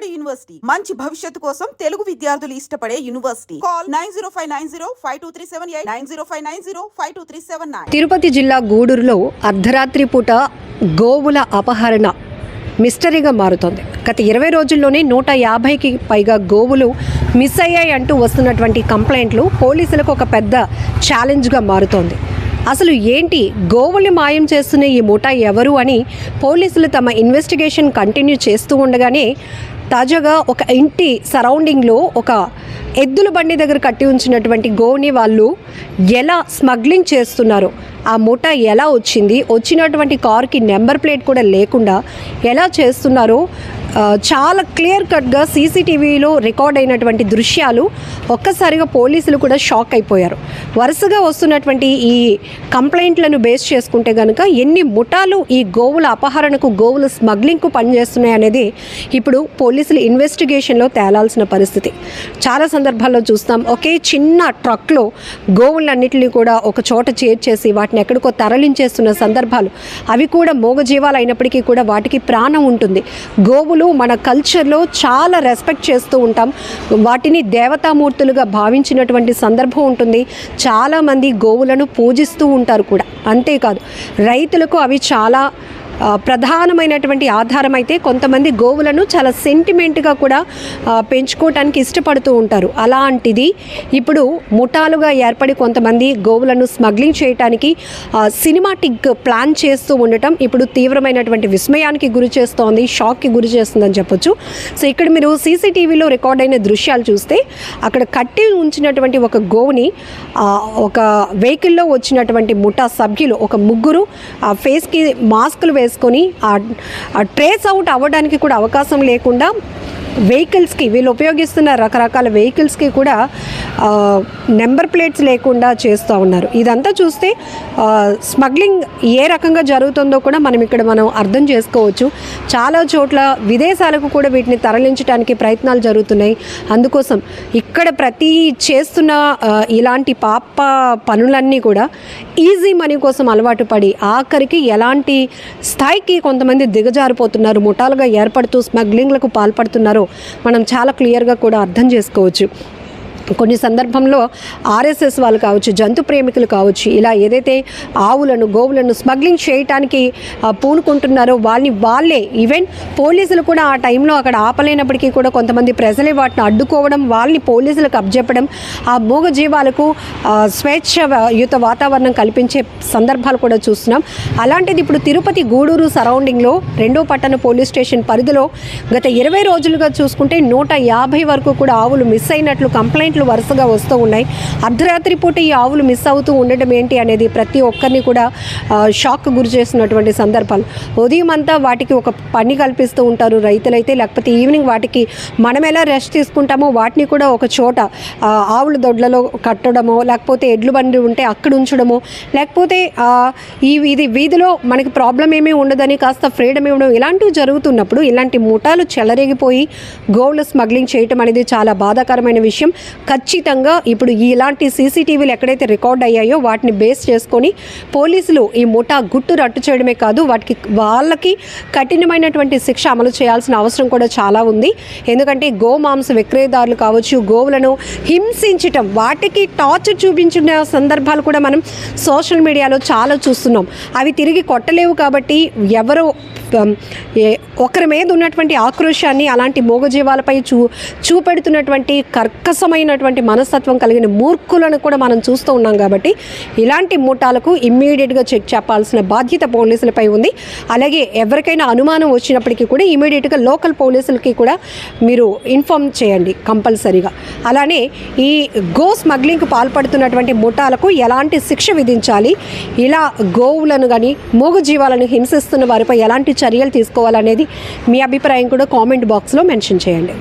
Vijayawada university మంచి భవిష్యత్తు కోసం తెలుగు విద్యార్థులు ఇష్టపడే యూనివర్సిటీ. కాల్ 9059052378 9059052379. తిరుపతి జిల్లా గూడూరులో అర్ధరాత్రి పూట గోవుల అపహరణ మిస్టరీగా మారుతోంది. గత 20 రోజుల్లోనే 150కి పైగా గోవులు మిస్ అయ్యాయి అంటూ వస్తున్నటువంటి కంప్లైంట్లు పోలీసులకు ఒక పెద్ద ఛాలెంజ్గా మారుతోంది. అసలు ఏంటి గోవుల్ని మాయం చేస్తున్న ఈ ముఠా ఎవరు అని పోలీసులు తమ ఇన్వెస్టిగేషన్ కంటిన్యూ చేస్తూ ఉండగానే తాజాగా ఒక ఇంటి సరౌండింగ్లో ఒక ఎద్దుల బండి దగ్గర కట్టి ఉంచినటువంటి గోవుని వాళ్ళు ఎలా స్మగ్లింగ్ చేస్తున్నారో, ఆ ముఠా ఎలా వచ్చినటువంటి కారుకి నెంబర్ ప్లేట్ కూడా లేకుండా ఎలా చేస్తున్నారో చాలా క్లియర్ కట్గా సీసీటీవీలో రికార్డ్ అయినటువంటి దృశ్యాలు ఒక్కసారిగా పోలీసులు కూడా షాక్ అయిపోయారు. వరుసగా వస్తున్నటువంటి ఈ కంప్లైంట్లను బేస్ చేసుకుంటే కనుక ఎన్ని ముఠాలు ఈ గోవుల అపహరణకు, గోవుల స్మగ్లింగ్కు పనిచేస్తున్నాయి అనేది ఇప్పుడు పోలీసులు ఇన్వెస్టిగేషన్లో తేలాల్సిన పరిస్థితి. చాలా సందర్భాల్లో చూస్తాం, ఒకే చిన్న ట్రక్లో గోవులన్నింటినీ కూడా ఒక చోట చేర్చేసి వాటిని ఎక్కడికో తరలించేస్తున్న సందర్భాలు. అవి కూడా మూగజీవాలు అయినప్పటికీ కూడా వాటికి ప్రాణం ఉంటుంది. గోవులు మన కల్చర్లో చాలా రెస్పెక్ట్ చేస్తూ ఉంటాం. వాటిని దేవతామూర్తులుగా భావించినటువంటి సందర్భం ఉంటుంది. చాలామంది గోవులను పూజిస్తూ ఉంటారు కూడా. అంతేకాదు, రైతులకు అవి చాలా ప్రధానమైనటువంటి ఆధారం. అయితే కొంతమంది గోవులను చాలా సెంటిమెంట్గా కూడా పెంచుకోవటానికి ఇష్టపడుతూ ఉంటారు. అలాంటిది ఇప్పుడు ముఠాలుగా ఏర్పడి కొంతమంది గోవులను స్మగ్లింగ్ చేయడానికి సినిమాటిక్ ప్లాన్ చేస్తూ ఉండటం ఇప్పుడు తీవ్రమైనటువంటి విస్మయానికి గురి చేస్తోంది, షాక్కి గురి చేస్తుందని చెప్పొచ్చు. సో ఇక్కడ మీరు సీసీటీవీలో రికార్డ్ అయిన దృశ్యాలు చూస్తే అక్కడ కట్టి ఉంచినటువంటి ఒక గోవుని ఒక వెహికల్లో వచ్చినటువంటి ముఠా సభ్యులు ఒక ముగ్గురు ఫేస్కి మాస్కులు వేసుకొని ట్రేస్ అవుట్ అవ్వడానికి కూడా అవకాశం లేకుండా వెహికల్స్కి, వీళ్ళు ఉపయోగిస్తున్న రకరకాల వెహికల్స్కి కూడా నెంబర్ ప్లేట్స్ లేకుండా చేస్తూ ఉన్నారు. ఇదంతా చూస్తే స్మగ్లింగ్ ఏ రకంగా జరుగుతుందో కూడా మనం అర్థం చేసుకోవచ్చు. చాలా చోట్ల విదేశాలకు కూడా వీటిని తరలించడానికి ప్రయత్నాలు జరుగుతున్నాయి. అందుకోసం ఇక్కడ ప్రతి చేస్తున్న ఇలాంటి పాప పనులన్నీ కూడా ఈజీ మనీ కోసం అలవాటు పడి ఆఖరికి ఎలాంటి స్థాయికి కొంతమంది దిగజారిపోతున్నారు, ముఠాలుగా ఏర్పడుతూ స్మగ్లింగ్లకు పాల్పడుతున్నారు మనం చాలా క్లియర్గా కూడా అర్థం చేసుకోవచ్చు. కొన్ని సందర్భంలో ఆర్ఎస్ఎస్ వాళ్ళు కావచ్చు, జంతు ప్రేమికులు కావచ్చు, ఇలా ఏదైతే ఆవులను, గోవులను స్మగ్లింగ్ చేయటానికి పూనుకుంటున్నారో వాళ్ళే ఈవెన్ పోలీసులు కూడా ఆ టైంలో అక్కడ ఆపలేనప్పటికీ కూడా కొంతమంది ప్రజలే వాటిని అడ్డుకోవడం, వాళ్ళని పోలీసులకు అప్పచెప్పడం, ఆ మూగ జీవాలకు స్వేచ్ఛయుత వాతావరణం కల్పించే సందర్భాలు కూడా చూస్తున్నాం. అలాంటిది ఇప్పుడు తిరుపతి గూడూరు సరౌండింగ్లో 2వ పట్టణ పోలీస్ స్టేషన్ పరిధిలో గత 20 రోజులుగా చూసుకుంటే 150 వరకు కూడా ఆవులు మిస్ అయినట్లు కంప్లైంట్లు వరుసగా వస్తూ ఉన్నాయి. అర్ధరాత్రి పూట ఈ ఆవులు మిస్ అవుతూ ఉండడం ఏంటి అనేది ప్రతి ఒక్కరిని కూడా షాక్ గురి చేస్తున్నటువంటి సందర్భాలు. ఉదయం అంతా వాటికి ఒక పని కల్పిస్తూ ఉంటారు రైతులైతే, లేకపోతే ఈవినింగ్ వాటికి మనం ఎలా రెస్ట్ తీసుకుంటామో వాటిని కూడా ఒక చోట ఆవుల దొడ్లలో కట్టడమో, లేకపోతే ఎడ్లు బండి ఉంటే అక్కడ ఉంచడమో, లేకపోతే ఇది వీధిలో మనకి ప్రాబ్లం ఏమీ ఉండదని కాస్త ఫ్రీడమ్ ఇవ్వడం, ఇలాంటివి జరుగుతున్నప్పుడు ఇలాంటి ముఠాలు చెలరేగిపోయి గోవుల స్మగ్లింగ్ చేయటం అనేది చాలా బాధాకరమైన విషయం. ఖచ్చితంగా ఇప్పుడు ఇలాంటి సీసీటీవీలు ఎక్కడైతే రికార్డ్ అయ్యాయో వాటిని బేస్ చేసుకొని పోలీసులు ఈ ముఠా గుట్టు రట్టు చేయడమే కాదు, వాళ్ళకి కఠినమైనటువంటి శిక్ష అమలు చేయాల్సిన అవసరం కూడా చాలా ఉంది. ఎందుకంటే గోమాంస విక్రయదారులు కావచ్చు, గోవులను హింసించటం, వాటికి టార్చర్ చూపించిన సందర్భాలు కూడా మనం సోషల్ మీడియాలో చాలా చూస్తున్నాం. అవి తిరిగి కొట్టలేవు కాబట్టి ఎవరో ఒకరి మీద ఉన్నటువంటి ఆక్రోశాన్ని అలాంటి మూగజీవాలపై చూపెడుతున్నటువంటి కర్కశమైనటువంటి మనస్తత్వం కలిగిన మూర్ఖులను కూడా మనం చూస్తూ ఉన్నాం. కాబట్టి ఇలాంటి ముఠాలకు ఇమ్మీడియట్గా చెక్ చెప్పాల్సిన బాధ్యత పోలీసులపై ఉంది. అలాగే ఎవరికైనా అనుమానం వచ్చినప్పటికీ కూడా ఇమ్మీడియట్గా లోకల్ పోలీసులకి కూడా మీరు ఇన్ఫార్మ్ చేయండి కంపల్సరీగా. అలానే ఈ గో స్మగ్లింగ్కి పాల్పడుతున్నటువంటి ముఠాలకు ఎలాంటి శిక్ష విధించాలి, ఇలా గోవులను కానీ మూగజీవాలను హింసిస్తున్న వారిపై ఎలాంటి చర్యలు తీసుకోవాలనేది మీ అభిప్రాయం కూడా కామెంట్ బాక్స్లో మెన్షన్ చేయండి.